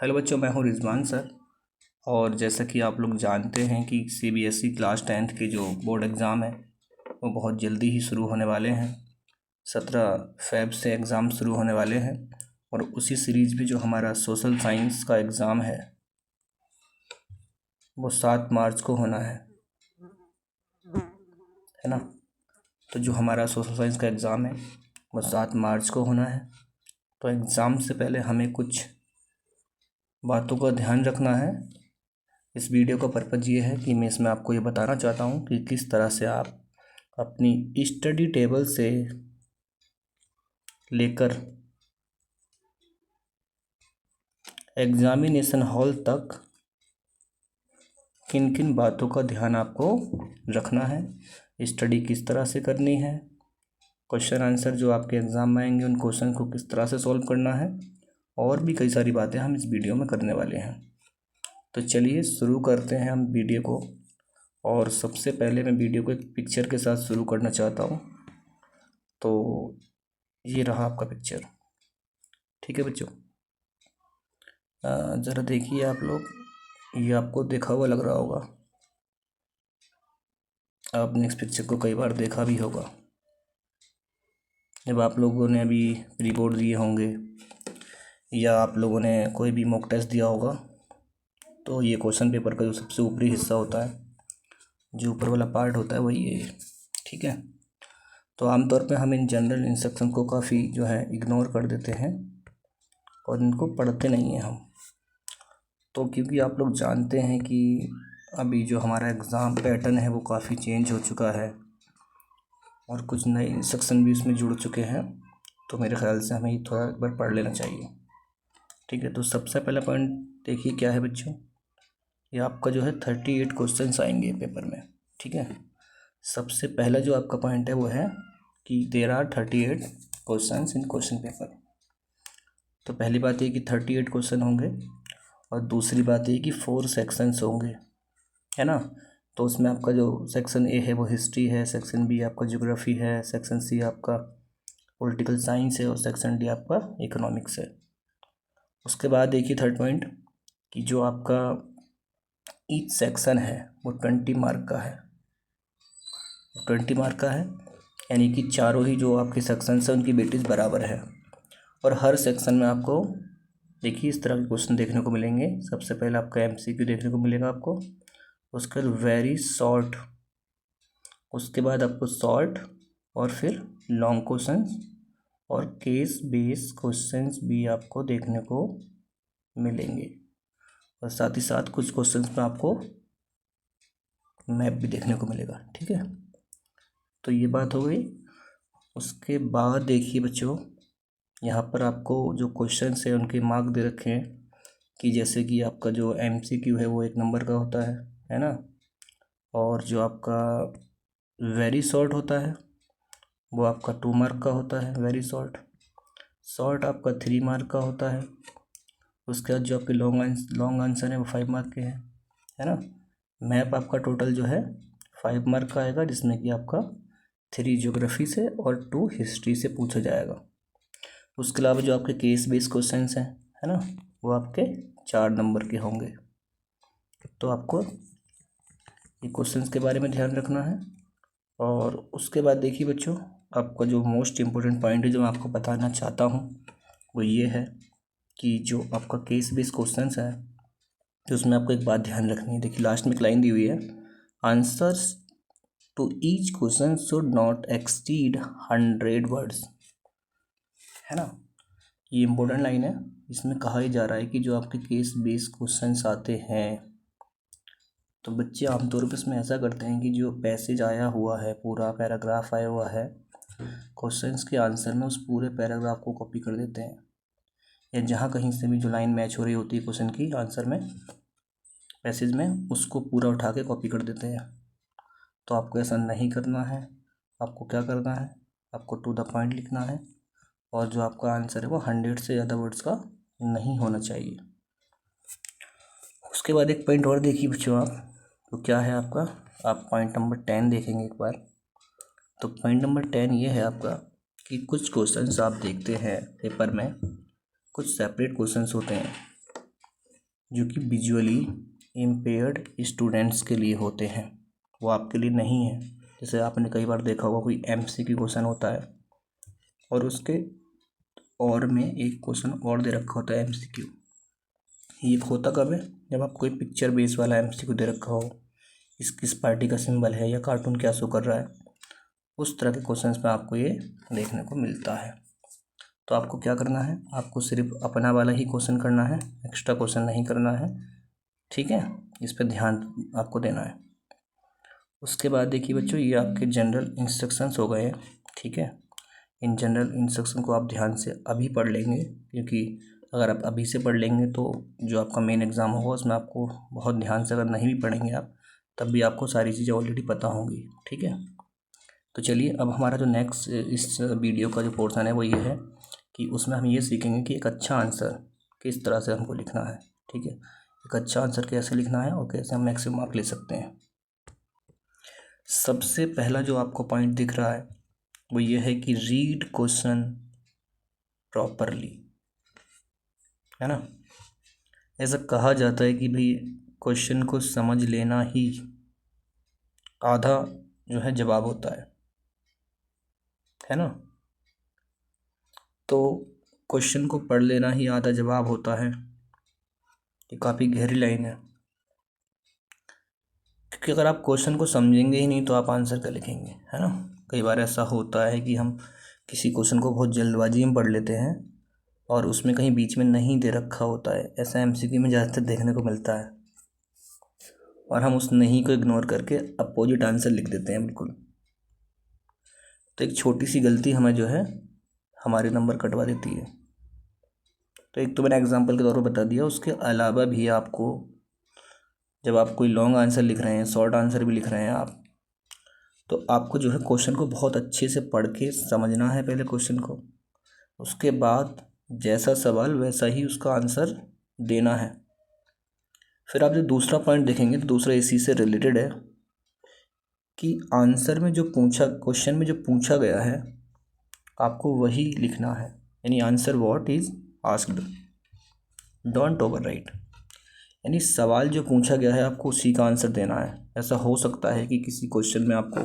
Hello बच्चों, मैं हूं रिजवान सर। और जैसा कि आप लोग जानते हैं कि सीबीएसई क्लास 10th के जो बोर्ड एग्ज़ाम है वो बहुत जल्दी ही शुरू होने वाले हैं। 17 फ़रवरी से एग्ज़ाम शुरू होने वाले हैं। और उसी सीरीज़ में जो हमारा सोशल साइंस का एग्ज़ाम है वो 7 मार्च को होना है ना। तो जो हमारा सोशल साइंस का एग्ज़ाम है वो 7 मार्च को होना है। तो एग्ज़ाम से पहले हमें कुछ बातों का ध्यान रखना है। इस वीडियो का पर्पज़ ये है कि मैं इसमें आपको ये बताना चाहता हूँ कि किस तरह से आप अपनी स्टडी टेबल से लेकर एग्ज़ामिनेशन हॉल तक किन किन बातों का ध्यान आपको रखना है, स्टडी किस तरह से करनी है, क्वेश्चन आंसर जो आपके एग्ज़ाम में आएंगे उन क्वेश्चन को किस तरह से सॉल्व करना है, और भी कई सारी बातें हम इस वीडियो में करने वाले हैं। तो चलिए शुरू करते हैं हम वीडियो को। और सबसे पहले मैं वीडियो को एक पिक्चर के साथ शुरू करना चाहता हूँ। तो ये रहा आपका पिक्चर, ठीक है बच्चों। ज़रा देखिए आप लोग, ये आपको देखा हुआ लग रहा होगा। आपने इस पिक्चर को कई बार देखा भी होगा जब आप लोगों ने अभी प्री बोर्ड दिए होंगे या आप लोगों ने कोई भी मॉक टेस्ट दिया होगा। तो ये क्वेश्चन पेपर का जो सबसे ऊपरी हिस्सा होता है, जो ऊपर वाला पार्ट होता है वही है, ठीक है। तो आमतौर पे हम इन जनरल इंस्ट्रक्शन को काफ़ी जो है इग्नोर कर देते हैं और इनको पढ़ते नहीं हैं हम। तो क्योंकि आप लोग जानते हैं कि अभी जो हमारा एग्ज़ाम पैटर्न है वो काफ़ी चेंज हो चुका है और कुछ नए इंस्ट्रक्शन भी उसमें जुड़ चुके हैं। तो मेरे ख्याल से हमें थोड़ा एक बार पढ़ लेना चाहिए, ठीक है। तो सबसे पहला पॉइंट देखिए क्या है बच्चों। ये आपका जो है 38 क्वेश्चंस आएंगे पेपर में, ठीक है। सबसे पहला जो आपका पॉइंट है वो है कि there are 38 questions in question paper. तो पहली बात ये कि 38 क्वेश्चन होंगे और दूसरी बात ये कि 4 सेक्शंस होंगे, है ना। तो उसमें आपका जो सेक्शन ए है वो हिस्ट्री है, सेक्शन बी आपका ज्योग्राफी है, सेक्शन सी आपका पॉलिटिकल साइंस है और सेक्शन डी आपका इकोनॉमिक्स है। उसके बाद देखिए थर्ड पॉइंट कि जो आपका ईच सेक्शन है वो 20 मार्क का है। 20 मार्क का है यानी कि चारों ही जो आपके सेक्शन है उनकी वेटेज बराबर है। और हर सेक्शन में आपको देखिए इस तरह के क्वेश्चन देखने को मिलेंगे। सबसे पहले आपका एमसीक्यू देखने को मिलेगा आपको, उसके बाद वेरी शॉर्ट, उसके बाद आपको शॉर्ट और फिर लॉन्ग क्वेश्चंस और केस बेस्ड क्वेश्चंस भी आपको देखने को मिलेंगे। और साथ ही साथ कुछ क्वेश्चंस में आपको मैप भी देखने को मिलेगा, ठीक है। तो ये बात हो गई। उसके बाद देखिए बच्चों, यहाँ पर आपको जो क्वेश्चंस है उनके मार्क दे रखे हैं कि जैसे कि आपका जो एमसीक्यू है वो 1 नंबर का होता है ना। और जो आपका वेरी शॉर्ट होता है वो आपका 2 मार्क का होता है, वेरी शॉर्ट। शॉर्ट आपका 3 मार्क का होता है। उसके बाद जो आपके लॉन्ग आंसर है वो 5 मार्क के हैं, है ना। मैप आपका टोटल जो है 5 मार्क का आएगा, जिसमें कि आपका 3 ज्योग्राफी से और 2 हिस्ट्री से पूछा जाएगा। उसके अलावा जो आपके केस बेस्ड क्वेश्चंस हैं, है ना, वो आपके 4 नंबर के होंगे। तो आपको ये क्वेश्चंस के बारे में ध्यान रखना है। और उसके बाद देखिए बच्चों, आपका जो मोस्ट इम्पोर्टेंट पॉइंट है जो मैं आपको बताना चाहता हूँ वो ये है कि जो आपका केस बेस्ड क्वेश्चंस है तो उसमें आपको एक बात ध्यान रखनी है। देखिए लास्ट में एक लाइन दी हुई है, answers to each question should not exceed 100 words, है ना। ये इम्पोर्टेंट लाइन है। इसमें कहा ही जा रहा है कि जो आपके केस बेस्ड क्वेश्चंस आते हैं तो बच्चे आमतौर पर इसमें ऐसा करते हैं कि जो पैसेज आया हुआ है, पूरा पैराग्राफ आया हुआ है, क्वेश्चंस के आंसर में उस पूरे पैराग्राफ को कॉपी कर देते हैं, या जहाँ कहीं से भी जो लाइन मैच हो रही होती है क्वेश्चन की आंसर में, पैसेज में, उसको पूरा उठा के कॉपी कर देते हैं। तो आपको ऐसा नहीं करना है। आपको क्या करना है, आपको टू द पॉइंट लिखना है और जो आपका आंसर है वो 100 से ज़्यादा वर्ड्स का नहीं होना चाहिए। उसके बाद एक पॉइंट और देखिए बच्चों आप, तो क्या है आपका, आप पॉइंट नंबर 10 देखेंगे एक बार। तो पॉइंट नंबर 10 ये है आपका कि कुछ क्वेश्चंस आप देखते हैं पेपर में, कुछ सेपरेट क्वेश्चंस होते हैं जो कि विजुअली इम्पेयर्ड स्टूडेंट्स के लिए होते हैं, वो आपके लिए नहीं है। जैसे आपने कई बार देखा होगा कोई MCQ क्वेश्चन होता है और उसके और में एक क्वेश्चन और दे रखा होता है MCQ। ये होता कब है? जब आप कोई पिक्चर बेस वाला MCQ दे रखा हो, इस किस पार्टी का सिंबल है या कार्टून क्या शो कर रहा है, उस तरह के क्वेश्चंस में आपको ये देखने को मिलता है। तो आपको क्या करना है, आपको सिर्फ अपना वाला ही क्वेश्चन करना है, एक्स्ट्रा क्वेश्चन नहीं करना है, ठीक है। इस पर ध्यान आपको देना है। उसके बाद देखिए बच्चों, ये आपके जनरल इंस्ट्रक्शंस हो गए हैं, ठीक है। इन जनरल इंस्ट्रक्शन को आप ध्यान से अभी पढ़ लेंगे, क्योंकि अगर आप अभी से पढ़ लेंगे तो जो आपका मेन एग्ज़ाम होगा उसमें आपको बहुत ध्यान से, अगर नहीं भी पढ़ेंगे आप तब भी आपको सारी चीज़ें ऑलरेडी पता होंगी, ठीक है। तो चलिए, अब हमारा जो नेक्स्ट इस वीडियो का जो पोर्शन है वो ये है कि उसमें हम ये सीखेंगे कि एक अच्छा आंसर किस तरह से हमको लिखना है, ठीक है। एक अच्छा आंसर कैसे लिखना है और कैसे हम मैक्सिमम मार्क ले सकते हैं। सबसे पहला जो आपको पॉइंट दिख रहा है वो ये है कि रीड क्वेश्चन प्रॉपरली, है ना। ऐसा कहा जाता है कि भाई क्वेश्चन को समझ लेना ही आधा जो है जवाब होता है ना। तो क्वेश्चन को पढ़ लेना ही आधा जवाब होता है, ये काफ़ी गहरी लाइन है। क्योंकि अगर आप क्वेश्चन को समझेंगे ही नहीं तो आप आंसर क्या लिखेंगे, है ना। कई बार ऐसा होता है कि हम किसी क्वेश्चन को बहुत जल्दबाजी में पढ़ लेते हैं और उसमें कहीं बीच में नहीं दे रखा होता है। ऐसा MCQ में ज़्यादातर देखने को मिलता है और हम उस नहीं को इग्नोर करके अपोजिट आंसर लिख देते हैं बिल्कुल। तो एक छोटी सी गलती हमें जो है हमारे नंबर कटवा देती है। तो एक तो मैंने एग्जांपल के तौर पर बता दिया, उसके अलावा भी आपको जब आप कोई लॉन्ग आंसर लिख रहे हैं, शॉर्ट आंसर भी लिख रहे हैं आप, तो आपको जो है क्वेश्चन को बहुत अच्छे से पढ़ के समझना है पहले क्वेश्चन को। उसके बाद जैसा सवाल वैसा ही उसका आंसर देना है। फिर आप जो दूसरा पॉइंट देखेंगे तो दूसरा इसी से रिलेटेड है कि आंसर में जो पूछा, क्वेश्चन में जो पूछा गया है आपको वही लिखना है, यानी answer what is asked, don't overwrite. यानी सवाल जो पूछा गया है आपको उसी का आंसर देना है। ऐसा हो सकता है कि किसी क्वेश्चन में आपको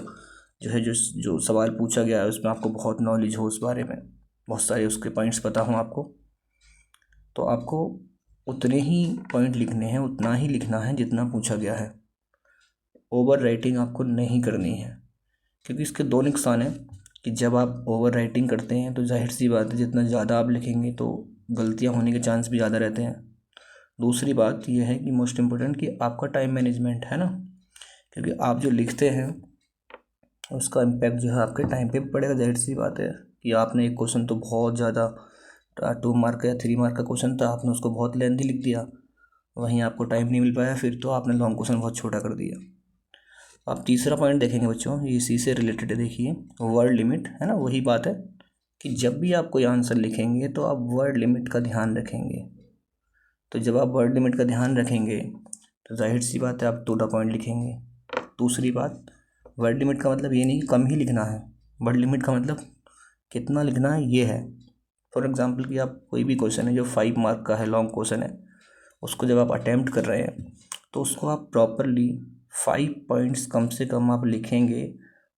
जो है जो सवाल पूछा गया है उसमें आपको बहुत नॉलेज हो, उस बारे में बहुत सारे उसके पॉइंट्स पता हों आपको, तो आपको उतने ही पॉइंट लिखने हैं, उतना ही लिखना है जितना पूछा गया है। ओवर राइटिंग आपको नहीं करनी है, क्योंकि इसके दो नुकसान हैं कि जब आप ओवर राइटिंग करते हैं तो जाहिर सी बात है जितना ज़्यादा आप लिखेंगे तो गलतियाँ होने के चांस भी ज़्यादा रहते हैं। दूसरी बात यह है कि मोस्ट इम्पोर्टेंट कि आपका टाइम मैनेजमेंट है ना, क्योंकि आप जो लिखते हैं उसका इम्पैक्ट जो है आपके टाइम पे पड़ेगा। जाहिर सी बात है कि आपने एक क्वेश्चन तो बहुत ज़्यादा 2 मार्क या 3 मार्क का क्वेश्चन था, आपने उसको बहुत लेंथी लिख दिया, वहीं आपको टाइम नहीं मिल पाया, फिर तो आपने लॉन्ग क्वेश्चन बहुत छोटा कर दिया। आप तीसरा पॉइंट देखेंगे बच्चों, ये इसी से रिलेटेड है, देखिए वर्ड लिमिट, है ना। वही बात है कि जब भी आप कोई आंसर लिखेंगे तो आप वर्ड लिमिट का ध्यान रखेंगे। तो जब आप वर्ड लिमिट का ध्यान रखेंगे तो जाहिर सी बात है आप 2 पॉइंट लिखेंगे। दूसरी बात, वर्ड लिमिट का मतलब ये नहीं कि कम ही लिखना है, वर्ड लिमिट का मतलब कितना लिखना है ये है। फॉर एग्जांपल कि आप कोई भी क्वेश्चन है जो 5 मार्क का है, लॉन्ग क्वेश्चन है, उसको जब आप अटैम्प्ट कर रहे हैं तो उसको आप प्रॉपरली 5 पॉइंट्स कम से कम आप लिखेंगे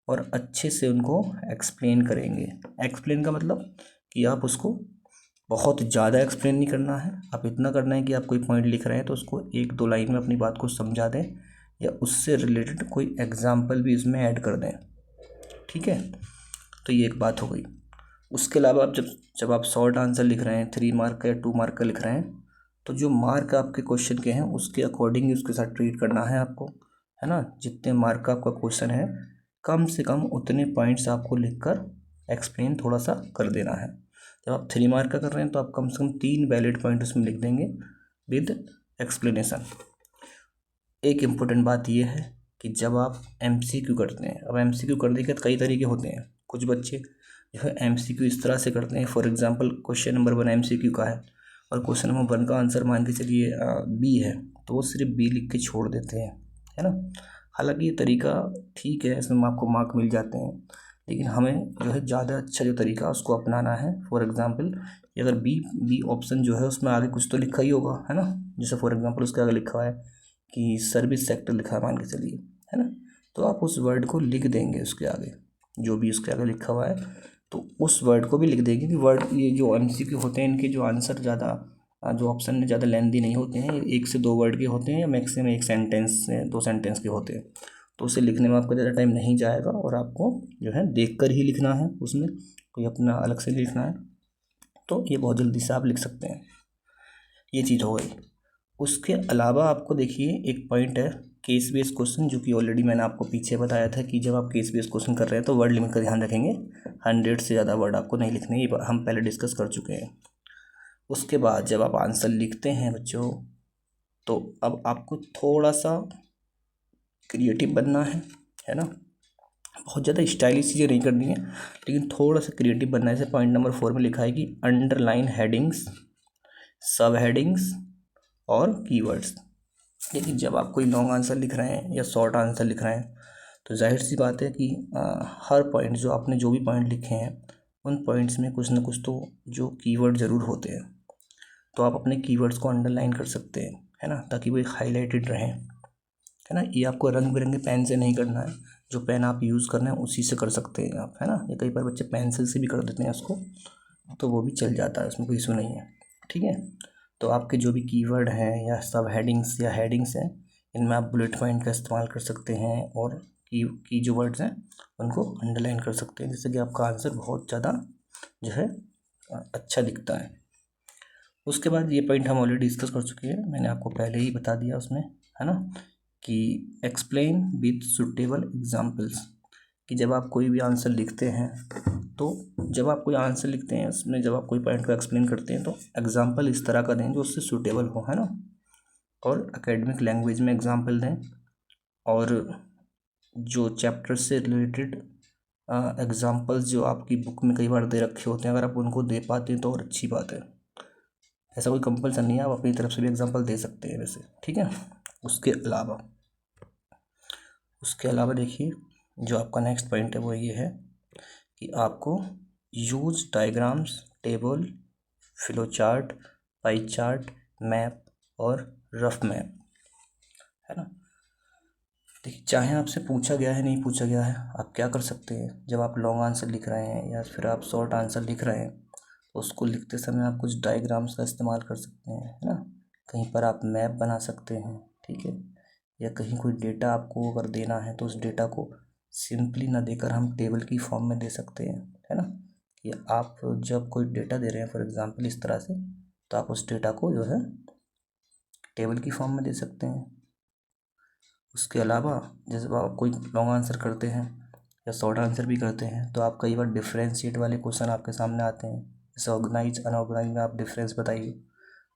और अच्छे से उनको एक्सप्लेन करेंगे। एक्सप्लेन का मतलब कि आप उसको बहुत ज़्यादा एक्सप्लेन नहीं करना है, आप इतना करना है कि आप कोई पॉइंट लिख रहे हैं तो उसको 1-2 लाइन में अपनी बात को समझा दें या उससे रिलेटेड कोई एग्जाम्पल भी इसमें ऐड कर दें, ठीक है। तो ये एक बात हो गई। उसके अलावा आप जब आप शॉर्ट आंसर लिख रहे हैं, 3 मार्क का या 2 मार्क का लिख रहे हैं, तो जो मार्क आपके क्वेश्चन के हैं उसके अकॉर्डिंग ही उसके साथ ट्रीट करना है आपको, है ना। जितने मार्क का आपका क्वेश्चन है कम से कम उतने पॉइंट्स आपको लिखकर एक्सप्लेन थोड़ा सा कर देना है। जब आप 3 मार्क का कर रहे हैं तो आप कम से कम 3 वैलिड पॉइंट उसमें लिख देंगे विद एक्सप्लेनेशन। एक इम्पोर्टेंट बात यह है कि जब आप MCQ करते हैं, अब MCQ करने के कई तरीके होते हैं। कुछ बच्चे जो है MCQ इस तरह से करते हैं, for example question number 1 MCQ का है और क्वेश्चन नंबर 1 का आंसर मान के चलिए B है, तो वो सिर्फ B लिख के छोड़ देते हैं, है ना। हालांकि ये तरीका ठीक है, इसमें आपको मार्क मिल जाते हैं, लेकिन हमें जो है ज़्यादा अच्छा जो तरीका उसको अपनाना है। फॉर एग्ज़ाम्पल कि अगर बी ऑप्शन जो है उसमें आगे कुछ तो लिखा ही होगा, है ना। जैसे फॉर एग्जांपल उसके आगे लिखा हुआ है कि सर्विस सेक्टर लिखा है मान के चलिए, है ना। तो आप उस वर्ड को लिख देंगे उसके आगे, जो भी उसके आगे लिखा हुआ है तो उस वर्ड को भी लिख देंगे कि वर्ड, ये जो MCQ होते हैं इनके जो आंसर ज़्यादा, जो ऑप्शन में ज़्यादा लेंथी नहीं होते हैं, 1 से 2 वर्ड के होते हैं या मैक्सिमम 1 सेंटेंस से 2 सेंटेंस के होते हैं। तो उसे लिखने में आपका ज़्यादा टाइम नहीं जाएगा और आपको जो है देख कर ही लिखना है, उसमें कोई अपना अलग से लिखना है, तो ये बहुत जल्दी से आप लिख सकते हैं। ये चीज़ हो गई। उसके अलावा आपको देखिए एक पॉइंट है केस बेस्ड क्वेश्चन, जो कि ऑलरेडी मैंने आपको पीछे बताया था कि जब आप केस बेस्ड क्वेश्चन कर रहे हैं तो वर्ड लिमिट का ध्यान रखेंगे, 100 से ज़्यादा वर्ड आपको नहीं लिखने, ये हम पहले डिस्कस कर चुके हैं। उसके बाद जब आप आंसर लिखते हैं बच्चों, तो अब आपको थोड़ा सा क्रिएटिव बनना है ना। बहुत ज़्यादा स्टाइलिश चीज़ें नहीं करनी है, लेकिन थोड़ा सा क्रिएटिव बनना है। जैसे पॉइंट नंबर 4 में लिखा है कि अंडरलाइन हेडिंग्स, सब हेडिंग्स और कीवर्ड्स। लेकिन जब आप कोई लॉन्ग आंसर लिख रहे हैं या शॉर्ट आंसर लिख रहे हैं तो जाहिर सी बात है कि हर पॉइंट, जो आपने जो भी पॉइंट लिखे हैं उन पॉइंट्स में कुछ ना कुछ तो जो कीवर्ड ज़रूर होते हैं। तो आप अपने कीवर्ड्स को अंडरलाइन कर सकते हैं, है ना, ताकि वो एक हाईलाइटेड रहें, है ना। ये आपको रंग बिरंगे पेन से नहीं करना है, जो पेन आप यूज़ करना है उसी से कर सकते हैं आप, है ना। ये कई बार बच्चे पेंसिल से भी कर देते हैं उसको, तो वो भी चल जाता है, उसमें कोई इशू नहीं है, ठीक है। तो आपके जो भी कीवर्ड हैं या सब हेडिंग्स या हेडिंग्स हैं, इनमें आप बुलेट पॉइंट का इस्तेमाल कर सकते हैं और की जो वर्ड्स हैं उनको अंडरलाइन कर सकते हैं, जिससे कि आपका आंसर बहुत ज़्यादा जो है अच्छा दिखता है। उसके बाद ये पॉइंट हम ऑलरेडी डिस्कस कर चुके हैं, मैंने आपको पहले ही बता दिया उसमें, है ना, कि एक्सप्लेन विथ सुटेबल एग्जाम्पल्स, कि जब आप कोई भी आंसर लिखते हैं तो जब आप कोई आंसर लिखते हैं उसमें जब आप कोई पॉइंट को एक्सप्लेन करते हैं तो एग्जाम्पल इस तरह का दें जो उससे सूटेबल हो, है ना। और एकेडमिक लैंग्वेज में एग्जाम्पल दें, और जो चैप्टर से रिलेटेड एग्जाम्पल्स जो आपकी बुक में कई बार दे रखे होते हैं, अगर आप उनको दे पाते हैं तो और अच्छी बात है। ऐसा कोई कंपल्सन नहीं है, आप अपनी तरफ से भी एग्जाम्पल दे सकते हैं वैसे, ठीक है। उसके अलावा देखिए जो आपका नेक्स्ट पॉइंट है वो ये है कि आपको use diagrams, table, flow chart, pie chart, map और रफ मैप, है ना। देखिए चाहे आपसे पूछा गया है नहीं पूछा गया है, आप क्या कर सकते हैं, जब आप लॉन्ग आंसर लिख रहे हैं या फिर आप शॉर्ट आंसर लिख रहे हैं तो उसको लिखते समय आप कुछ डायग्राम्स का इस्तेमाल कर सकते हैं, है ना। कहीं पर आप मैप बना सकते हैं, ठीक है। या कहीं कोई डेटा आपको अगर देना है तो उस डेटा को सिंपली ना देकर हम टेबल की फॉर्म में दे सकते हैं, है ना। कि आप जब कोई डेटा दे रहे हैं फॉर एग्जांपल इस तरह से, तो आप उस डेटा को जो है टेबल की फॉर्म में दे सकते हैं। उसके अलावा जैसे आप कोई लॉन्ग आंसर करते हैं या शॉर्ट आंसर भी करते हैं तो आप कई बार डिफरेंशिएट वाले क्वेश्चन आपके सामने आते हैं, जैसे ऑर्गेनाइज अनऑर्गेनाइज में आप डिफरेंस बताइए,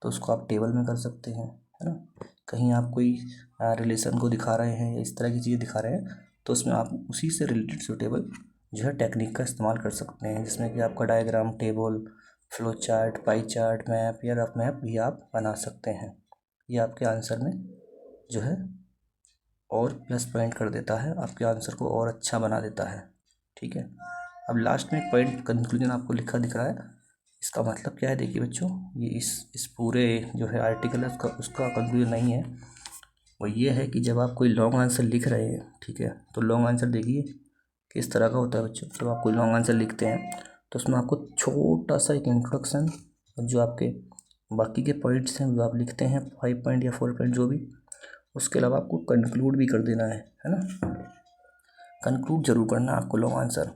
तो उसको आप टेबल में कर सकते हैं, है ना। कहीं आप कोई रिलेशन को दिखा रहे हैं या इस तरह की चीज़ें दिखा रहे हैं तो उसमें आप उसी से रिलेटेड सूटेबल जो है टेक्निक का इस्तेमाल कर सकते हैं, जिसमें कि आपका diagram, table, flow chart, pie chart, map या रफ मैप भी आप बना सकते हैं। ये आपके आंसर में जो है और प्लस पॉइंट कर देता है, आपके आंसर को और अच्छा बना देता है, ठीक है। अब लास्ट में एक पॉइंट कंक्लूजन आपको लिखा दिख रहा है, इसका मतलब क्या है देखिए बच्चों, ये इस पूरे जो है आर्टिकल है उसका कंक्लूजन नहीं है, वो ये है कि जब आप कोई लॉन्ग आंसर लिख रहे हैं, ठीक है, तो लॉन्ग आंसर देखिए किस तरह का होता है बच्चों। जब आप कोई लॉन्ग आंसर लिखते हैं तो उसमें आपको छोटा सा एक इंट्रोडक्शन और जो आपके बाकी के पॉइंट्स हैं जो आप लिखते हैं 5 पॉइंट या 4 पॉइंट जो भी, उसके अलावा आपको कंक्लूड भी कर देना है ना। कंक्लूड जरूर करना है आपको लॉन्ग आंसर,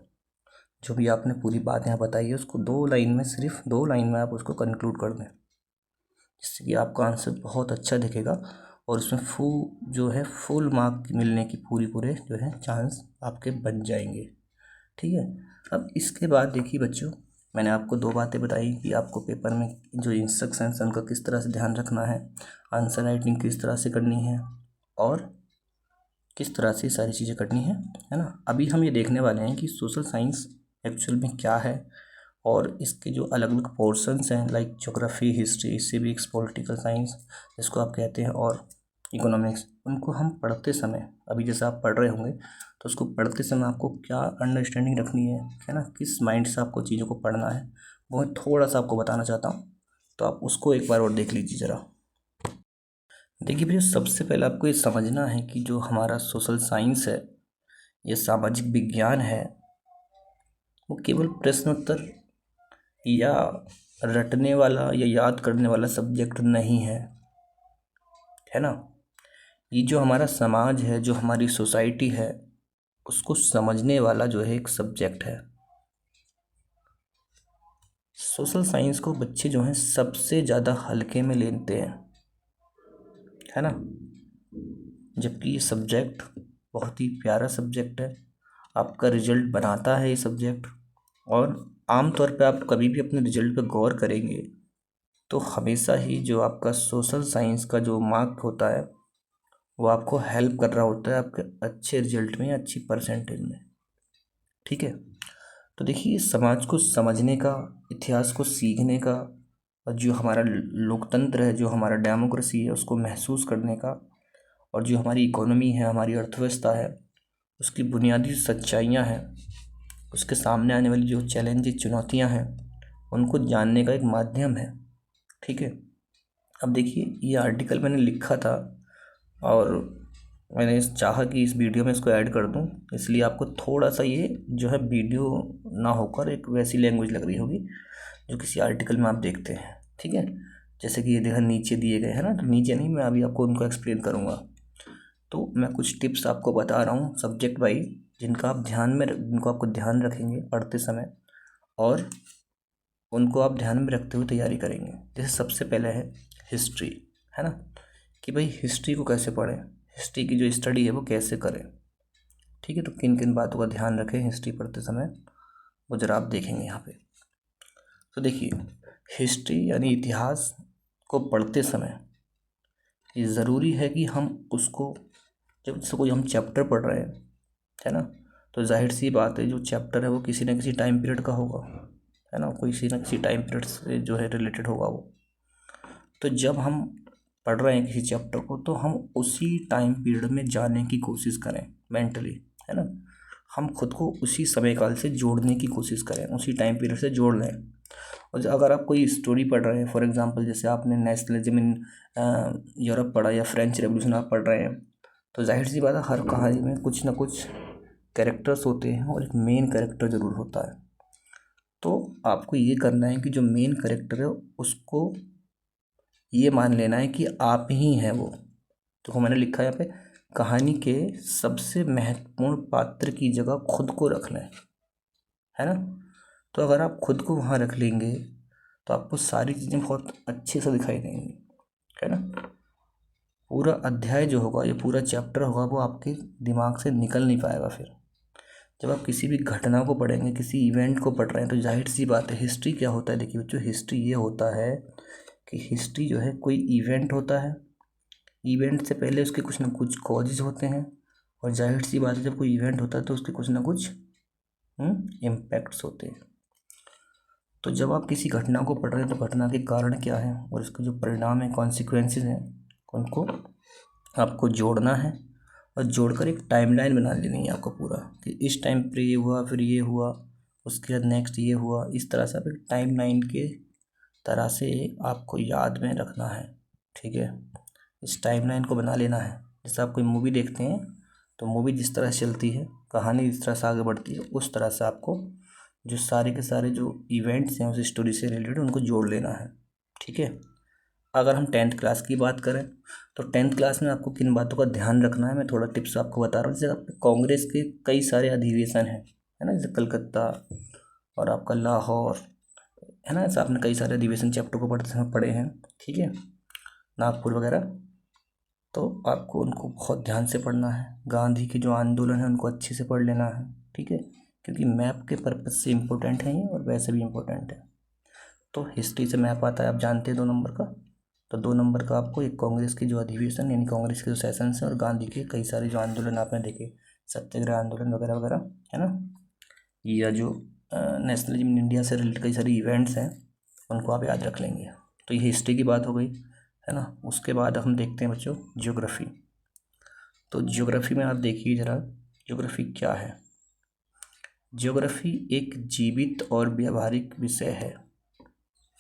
जो भी आपने पूरी बात यहाँ बताई है उसको 2 लाइन में, सिर्फ 2 लाइन में आप उसको कंक्लूड कर दें, जिससे कि आपका आंसर बहुत अच्छा दिखेगा और उसमें फुल मार्क मिलने की पूरे जो है चांस आपके बन जाएंगे, ठीक है। अब इसके बाद देखिए बच्चों, मैंने आपको 2 बातें बताई कि आपको पेपर में जो इंस्ट्रक्शंस हैं उनका किस तरह से ध्यान रखना है, आंसर राइटिंग किस तरह से करनी है और किस तरह से सारी चीज़ें करनी है ना। अभी हम ये देखने वाले हैं कि सोशल साइंस एक्चुअल में क्या है और इसके जो अलग अलग पोर्शंस हैं like geography, history, civics, political science जिसको आप कहते हैं, और इकोनॉमिक्स, उनको हम पढ़ते समय, अभी जैसे आप पढ़ रहे होंगे तो उसको पढ़ते समय आपको क्या अंडरस्टैंडिंग रखनी है ना, किस माइंड से आपको चीज़ों को पढ़ना है, वो मैं थोड़ा सा आपको बताना चाहता हूँ, तो आप उसको एक बार और देख लीजिए ज़रा। देखिए भैया, सबसे पहले आपको ये समझना है कि जो हमारा सोशल साइंस है, ये सामाजिक विज्ञान है, वो केवल प्रश्नोत्तर या रटने वाला या याद करने वाला सब्जेक्ट नहीं है ना। ये जो हमारा समाज है, जो हमारी सोसाइटी है, उसको समझने वाला जो है एक सब्जेक्ट है। सोशल साइंस को बच्चे जो हैं सबसे ज़्यादा हल्के में लेते हैं, है ना। जबकि ये सब्जेक्ट बहुत ही प्यारा सब्जेक्ट है, आपका रिजल्ट बनाता है ये सब्जेक्ट। और आमतौर पे आप कभी भी अपने रिजल्ट पे गौर करेंगे तो हमेशा ही जो आपका सोशल साइंस का जो मार्क होता है वो आपको हेल्प कर रहा होता है आपके अच्छे रिजल्ट में, अच्छी परसेंटेज में। ठीक है। तो देखिए, समाज को समझने का, इतिहास को सीखने का, और जो हमारा लोकतंत्र है, जो हमारा डेमोक्रेसी है, उसको महसूस करने का, और जो हमारी इकोनॉमी है, हमारी अर्थव्यवस्था है, उसकी बुनियादी सच्चाइयाँ हैं, उसके सामने आने वाली जो चैलेंजेस, चुनौतियाँ हैं, उनको जानने का एक माध्यम है। ठीक है। अब देखिए, ये आर्टिकल मैंने लिखा था और मैंने चाहा कि इस वीडियो में इसको ऐड कर दूं, इसलिए आपको थोड़ा सा ये जो है वीडियो ना होकर एक वैसी लैंग्वेज लग रही होगी जो किसी आर्टिकल में आप देखते हैं। ठीक है। जैसे कि ये देखा नीचे दिए गए हैं ना, तो नीचे नहीं, मैं अभी आपको उनको एक्सप्लेन करूँगा। तो मैं कुछ टिप्स आपको बता रहा हूँ सब्जेक्ट वाइज, जिनको आपको ध्यान रखेंगे पढ़ते समय, और उनको आप ध्यान में रखते हुए तैयारी करेंगे। जैसे सबसे पहले है हिस्ट्री, है ना, कि भाई हिस्ट्री को कैसे पढ़ें, हिस्ट्री की जो स्टडी है वो कैसे करें। ठीक है। तो किन किन बातों का ध्यान रखें हिस्ट्री पढ़ते समय, वो जरा आप देखेंगे यहाँ पे। तो देखिए, हिस्ट्री यानी इतिहास को पढ़ते समय ये ज़रूरी है कि हम उसको, जब जैसे कोई हम चैप्टर पढ़ रहे हैं, है ना, तो जाहिर सी बात है जो चैप्टर है वो किसी न किसी टाइम पीरियड का होगा, है ना, किसी न किसी टाइम पीरियड से जो है रिलेटेड होगा वो। तो जब हम पढ़ रहे हैं किसी चैप्टर को, तो हम उसी टाइम पीरियड में जाने की कोशिश करें मेंटली, है ना। हम खुद को उसी समय काल से जोड़ने की कोशिश करें, उसी टाइम पीरियड से जोड़ लें। और अगर आप कोई स्टोरी पढ़ रहे हैं, फॉर एग्जांपल जैसे आपने नेशनलिज्म इन यूरोप पढ़ा या फ्रेंच रेवोल्यूशन आप पढ़ रहे हैं, तो जाहिर सी बात है हर कहानी में कुछ ना कुछ कैरेक्टर्स होते हैं और एक मेन कैरेक्टर ज़रूर होता है। तो आपको ये करना है कि जो मेन कैरेक्टर है उसको ये मान लेना है कि आप ही हैं वो। तो मैंने लिखा है यहाँ पे, कहानी के सबसे महत्वपूर्ण पात्र की जगह खुद को रख लें, है ना। तो अगर आप खुद को वहाँ रख लेंगे तो आपको सारी चीज़ें बहुत अच्छे से दिखाई देंगी, है ना। पूरा अध्याय जो होगा, ये पूरा चैप्टर होगा, वो आपके दिमाग से निकल नहीं पाएगा फिर। जब आप किसी भी घटना को पढ़ेंगे, किसी इवेंट को पढ़ रहे हैं, तो जाहिर सी बात है, हिस्ट्री क्या होता है, देखिए बच्चों, हिस्ट्री ये होता है कि हिस्ट्री जो है कोई इवेंट होता है, इवेंट से पहले उसके कुछ ना कुछ कॉजेज होते हैं, और जाहिर सी बात है जब कोई इवेंट होता है तो उसके कुछ ना कुछ इम्पैक्ट्स होते हैं। तो जब आप किसी घटना को पढ़ रहे हैं तो घटना के कारण क्या है और इसके जो परिणाम हैं, कॉन्सिक्वेंसेस हैं, उनको आपको जोड़ना है, और जोड़कर एक टाइमलाइन बना लेनी है आपको पूरा, कि इस टाइम पर ये हुआ, फिर ये हुआ, उसके बाद नेक्स्ट ये हुआ। इस तरह से आप एक टाइमलाइन के तरह से आपको याद में रखना है। ठीक है। इस टाइमलाइन को बना लेना है। जैसे आप कोई मूवी देखते हैं तो मूवी जिस तरह से चलती है, कहानी जिस तरह से आगे बढ़ती है, उस तरह से आपको जो सारे के सारे जो इवेंट्स हैं उस स्टोरी से रिलेटेड उनको जोड़ लेना है। ठीक है। अगर हम 10th क्लास की बात करें तो 10th क्लास में आपको किन बातों का ध्यान रखना है, मैं थोड़ा टिप्स आपको बता रहा हूँ। जैसे आपके कांग्रेस के कई सारे अधिवेशन हैं, है ना, जैसे कलकत्ता और आपका लाहौर, है ना, ऐसे आपने कई सारे अधिवेशन चैप्टर को पढ़ते समय पढ़े हैं। ठीक है। नागपुर वगैरह, तो आपको उनको बहुत ध्यान से पढ़ना है। गांधी के जो आंदोलन है उनको अच्छे से पढ़ लेना है। ठीक है। क्योंकि मैप के पर्पज़ से इम्पोर्टेंट है ये, और वैसे भी इम्पोर्टेंट है। तो हिस्ट्री से मैप आता है, आप जानते हैं 2 नंबर का। तो 2 नंबर का आपको एक कांग्रेस के जो अधिवेशन यानी कांग्रेस के जो सेशंस हैं, और गांधी के कई सारे जो आंदोलन आपने देखे, सत्याग्रह आंदोलन वगैरह वगैरह, है ना, या जो नेशनलिज्म इन इंडिया से रिलेटेड कई सारे इवेंट्स हैं, उनको आप याद रख लेंगे। तो ये हिस्ट्री की बात हो गई, है ना। उसके बाद हम देखते हैं बच्चों ज्योग्राफी। तो ज्योग्राफी में आप देखिए ज़रा, ज्योग्राफी क्या है। ज्योग्राफी एक जीवित और व्यावहारिक विषय है।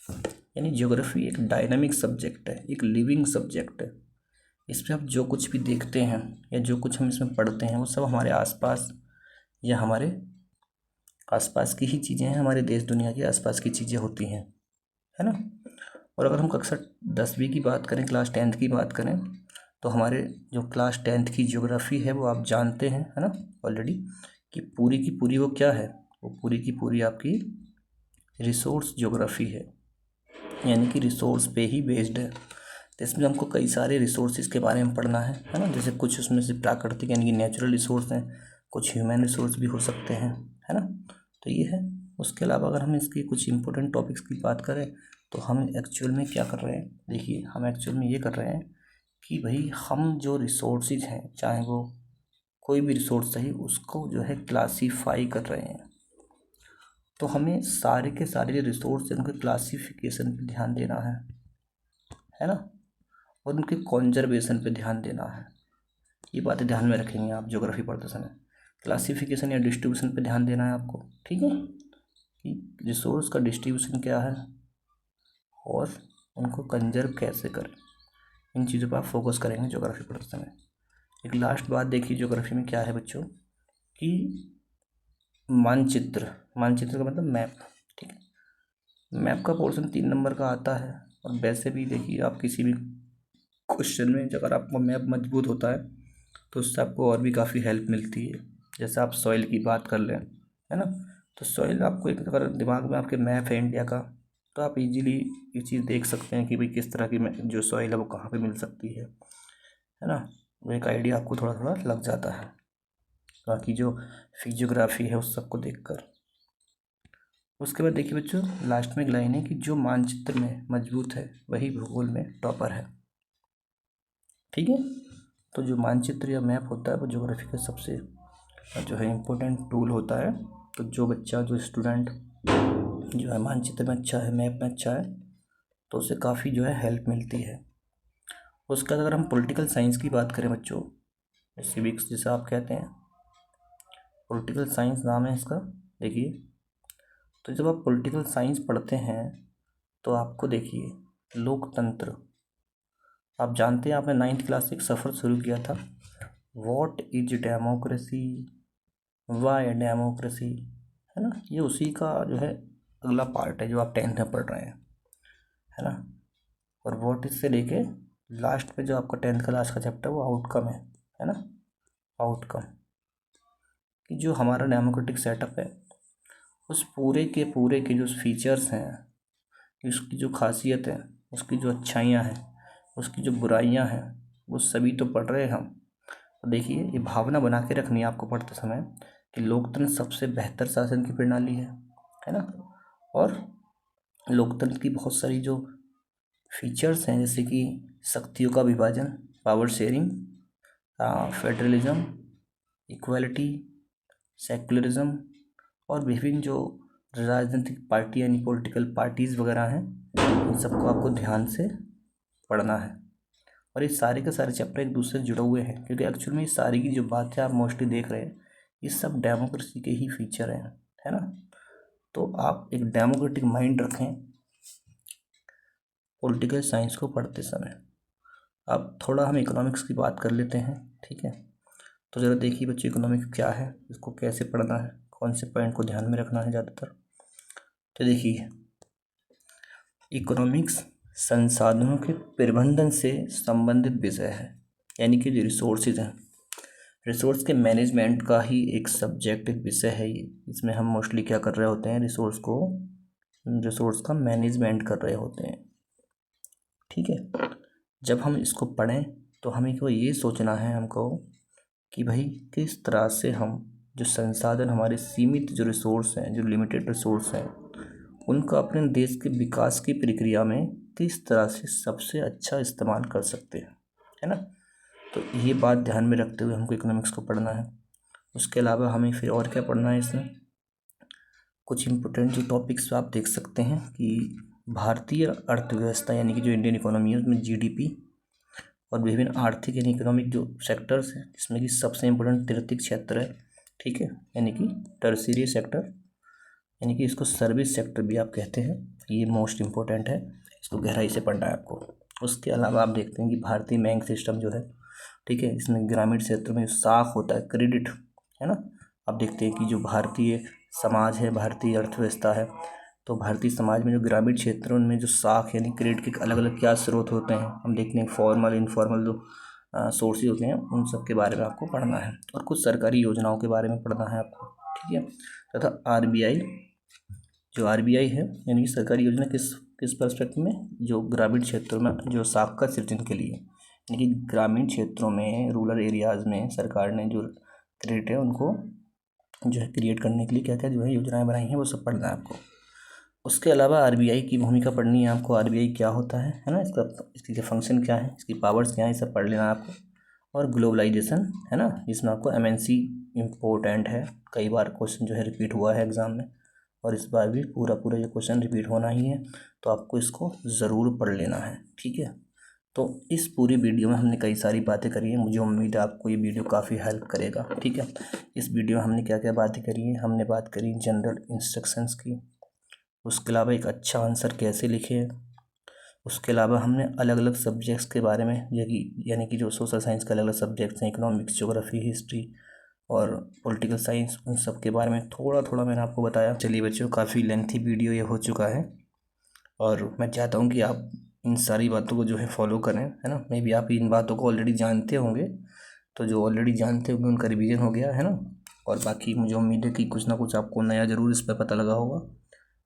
यानी ज्योग्राफी एक डायनामिक सब्जेक्ट है, एक लिविंग सब्जेक्ट है। इसमें आप जो कुछ भी देखते हैं या जो कुछ हम इसमें पढ़ते हैं वो सब हमारे आसपास या हमारे आसपास की ही चीज़ें हैं, हमारे देश दुनिया के आसपास की चीज़ें होती हैं, है ना। और अगर हम कक्षा 10वीं की बात करें, क्लास 10th की बात करें, तो हमारे जो क्लास 10th की ज्योग्राफी है वो आप जानते हैं, है ना, ऑलरेडी, कि पूरी की पूरी वो क्या है, वो पूरी की पूरी आपकी रिसोर्स ज्योग्राफी है, यानी कि रिसोर्स पे ही बेस्ड है। तो इसमें हमको कई सारे रिसोर्सेज के बारे में पढ़ना है ना। जैसे कुछ उसमें से प्राकृतिक यानी कि नेचुरल रिसोर्स हैं, कुछ ह्यूमन रिसोर्स भी हो सकते हैं, है ना। तो ये है। उसके अलावा अगर हम इसकी कुछ इंपॉर्टेंट टॉपिक्स की बात करें तो हम एक्चुअल में क्या कर रहे हैं, देखिए हम एक्चुअल में ये कर रहे हैं कि भाई हम जो रिसोर्सेज हैं, चाहे वो कोई भी रिसोर्स सही, उसको जो है क्लासीफाई कर रहे हैं। तो हमें सारे के सारे जो रिसोर्स हैं उनके क्लासिफिकेशन पे ध्यान देना है ना, और उनके कॉन्जर्वेशन पे ध्यान देना है। ये बातें ध्यान में रखेंगे आप ज्योग्राफी पढ़ते समय। क्लासिफिकेशन या डिस्ट्रीब्यूशन पे ध्यान देना है आपको, ठीक है, कि रिसोर्स का डिस्ट्रीब्यूशन क्या है और उनको कंजर्व कैसे करें। इन चीज़ों पर आप फोकस करेंगे ज्योग्राफी पढ़ते समय। एक लास्ट बात देखिए ज्योग्राफी में क्या है बच्चों, कि मानचित्र, मानचित्र का मतलब मैप, ठीक है। मैप का पोर्शन 3 नंबर का आता है, और वैसे भी देखिए आप किसी भी क्वेश्चन में अगर आपका मैप मजबूत होता है तो उससे आपको और भी काफ़ी हेल्प मिलती है। जैसे आप सॉइल की बात कर लें, है ना, तो सॉइल आपको एक अगर दिमाग में आपके मैप है इंडिया का, तो आप इजीली ये चीज़ देख सकते हैं कि भाई किस तरह की जो सॉइल है वो कहाँ पे मिल सकती है ना। वो एक आइडिया आपको थोड़ा थोड़ा लग जाता है, बाकी जो फिजियोग्राफी है उस सबको देखकर। उसके बाद देखिए बच्चों, लास्ट में एक लाइन है कि जो मानचित्र में मजबूत है वही भूगोल में टॉपर है, ठीक है। तो जो मानचित्र या मैप होता है वो ज्योग्राफी का सबसे जो है इम्पोर्टेंट टूल होता है। तो जो बच्चा, जो स्टूडेंट जो है मानचित्र में अच्छा है, मैप में अच्छा है, तो उसे काफ़ी जो है हेल्प मिलती है। उसके बाद अगर हम पॉलिटिकल साइंस की बात करें बच्चों, सिविक्स जिसे आप कहते हैं, पॉलिटिकल साइंस नाम है इसका, देखिए। तो जब आप पॉलिटिकल साइंस पढ़ते हैं तो आपको देखिए लोकतंत्र, आप जानते हैं, आपने 9th क्लास से एक सफ़र शुरू किया था, what is democracy, Y democracy, है ना। ये उसी का जो है अगला पार्ट है जो आप 10th में पढ़ रहे हैं, है ना। और व्हाट इज से लेके लास्ट पे जो आपका 10th का लास्ट का चैप्टर वो आउटकम है ना। आउटकम कि जो हमारा डेमोक्रेटिक सेटअप है उस पूरे के जो फीचर्स हैं, उसकी जो खासियत है, उसकी जो अच्छाइयाँ हैं, उसकी जो बुराइयाँ हैं, वो सभी तो पढ़ रहे हैं हम। तो देखिए ये भावना बना के रखनी है आपको पढ़ते समय कि लोकतंत्र सबसे बेहतर शासन की प्रणाली है ना। और लोकतंत्र की बहुत सारी जो फीचर्स हैं, जैसे कि शक्तियों का विभाजन, power sharing, federalism, equality, secularism, और विभिन्न जो राजनीतिक पार्टी यानी पॉलिटिकल पार्टीज़ वगैरह हैं, इन सबको आपको ध्यान से पढ़ना है। और ये सारे के सारे चैप्टर एक दूसरे से जुड़े हुए हैं, क्योंकि एक्चुअल में ये सारी की जो बातें आप मोस्टली देख रहे हैं ये सब डेमोक्रेसी के ही फीचर हैं, है ना। तो आप एक डेमोक्रेटिक माइंड रखें पॉलिटिकल साइंस को पढ़ते समय। अब थोड़ा हम इकोनॉमिक्स की बात कर लेते हैं, ठीक है। तो ज़रा देखिए बच्चों इकोनॉमिक्स क्या है, इसको कैसे पढ़ना है, कौन से पॉइंट को ध्यान में रखना है ज़्यादातर। तो देखिए इकोनॉमिक्स संसाधनों के प्रबंधन से संबंधित विषय है, यानी कि जो रिसोर्सेज हैं, रिसोर्स के मैनेजमेंट का ही एक सब्जेक्ट, एक विषय है ये। इसमें हम मोस्टली क्या कर रहे होते हैं, रिसोर्स का मैनेजमेंट कर रहे होते हैं, ठीक है। जब हम इसको पढ़ें तो हमें को ये सोचना है हमको कि भाई किस तरह से हम जो संसाधन, हमारे सीमित जो रिसोर्स हैं, जो लिमिटेड रिसोर्स हैं, उनका अपने देश के विकास की प्रक्रिया में किस तरह से सबसे अच्छा इस्तेमाल कर सकते हैं, है ना। तो ये बात ध्यान में रखते हुए हमको इकोनॉमिक्स को पढ़ना है। उसके अलावा हमें फिर और क्या पढ़ना है, इसमें कुछ इम्पोर्टेंट जो टॉपिक्स आप देख सकते हैं कि भारतीय अर्थव्यवस्था यानी कि जो इंडियन इकोनॉमी है उसमें जीडीपी और विभिन्न आर्थिक यानी इकोनॉमिक जो सेक्टर्स हैं, जिसमें कि सबसे इम्पोर्टेंट तृतीयक क्षेत्र है, ठीक है, यानी कि टर्शियरी सेक्टर, यानी कि इसको सर्विस सेक्टर भी आप कहते हैं। ये मोस्ट इम्पोर्टेंट है, इसको गहराई से पढ़ना है आपको। उसके अलावा आप देखते हैं कि भारतीय बैंक सिस्टम जो है, ठीक है, इसमें ग्रामीण क्षेत्र में साख होता है क्रेडिट, है ना। आप देखते हैं कि जो भारतीय समाज है, भारतीय अर्थव्यवस्था है, तो भारतीय समाज में जो ग्रामीण क्षेत्रों में जो साख यानी क्रेडिट के अलग अलग क्या स्रोत होते हैं, हम देखते हैं फॉर्मल इनफॉर्मल जो सोर्सेज होते हैं, उन सब के बारे में आपको पढ़ना है और कुछ सरकारी योजनाओं के बारे में पढ़ना है आपको, ठीक है। तथा आरबीआई, जो आरबीआई है यानी कि सरकारी योजना किस किस पर्सपेक्टिव में, जो ग्रामीण क्षेत्रों में जो साख का सृजन के लिए, यानी कि ग्रामीण क्षेत्रों में, रूरल एरियाज़ में सरकार ने जो क्रेडिट है उनको जो है क्रिएट करने के लिए क्या क्या जो है योजनाएं बनाई हैं, वो सब पढ़ना है आपको। उसके अलावा आरबीआई की भूमिका पढ़नी है आपको, आरबीआई क्या होता है ना, इसकी फंक्शन क्या है, इसकी पावर्स क्या है, ये सब पढ़ लेना है आपको। और ग्लोबलाइजेशन है ना, जिसमें आपको एमएनसी इम्पोर्टेंट है, कई बार क्वेश्चन जो है रिपीट हुआ है एग्ज़ाम में, और इस बार भी पूरा पूरा ये क्वेश्चन रिपीट होना ही है, तो आपको इसको ज़रूर पढ़ लेना है, ठीक है। तो इस पूरी वीडियो में हमने कई सारी बातें करी हैं, मुझे उम्मीद है आपको ये वीडियो काफ़ी हेल्प करेगा, ठीक है। इस वीडियो में हमने क्या क्या बातें करी हैं, हमने बात करी जनरल इंस्ट्रक्शंस की, उसके अलावा एक अच्छा आंसर कैसे लिखें, उसके अलावा हमने अलग अलग सब्जेक्ट्स के बारे में, यानी कि जो सोशल साइंस के अलग अलग सब्जेक्ट्स हैं, इकोनॉमिक्स, ज्योग्राफी, हिस्ट्री और पॉलिटिकल साइंस, उन सब के बारे में थोड़ा थोड़ा मैंने आपको बताया। चलिए बच्चों, काफ़ी लेंथी वीडियो ये हो चुका है, और मैं चाहता हूँ कि आप इन सारी बातों को जो है फॉलो करें, है ना। मे बी आप इन बातों को ऑलरेडी जानते होंगे, तो जो ऑलरेडी जानते होंगे उनका रिवीजन हो गया है ना। और बाकी मुझे उम्मीद है कि कुछ ना कुछ आपको नया ज़रूर इस पर पता लगा होगा,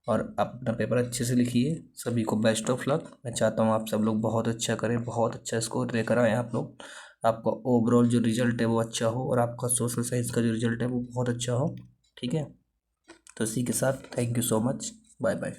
और आप अपना पेपर अच्छे से लिखिए। सभी को बेस्ट ऑफ लक। मैं चाहता हूँ आप सब लोग बहुत अच्छा करें, बहुत अच्छा स्कोर लेकर आएँ आप लोग, आपका ओवरऑल जो रिजल्ट है वो अच्छा हो, और आपका सोशल साइंस का जो रिजल्ट है वो बहुत अच्छा हो, ठीक है। तो इसी के साथ thank you so much, bye bye.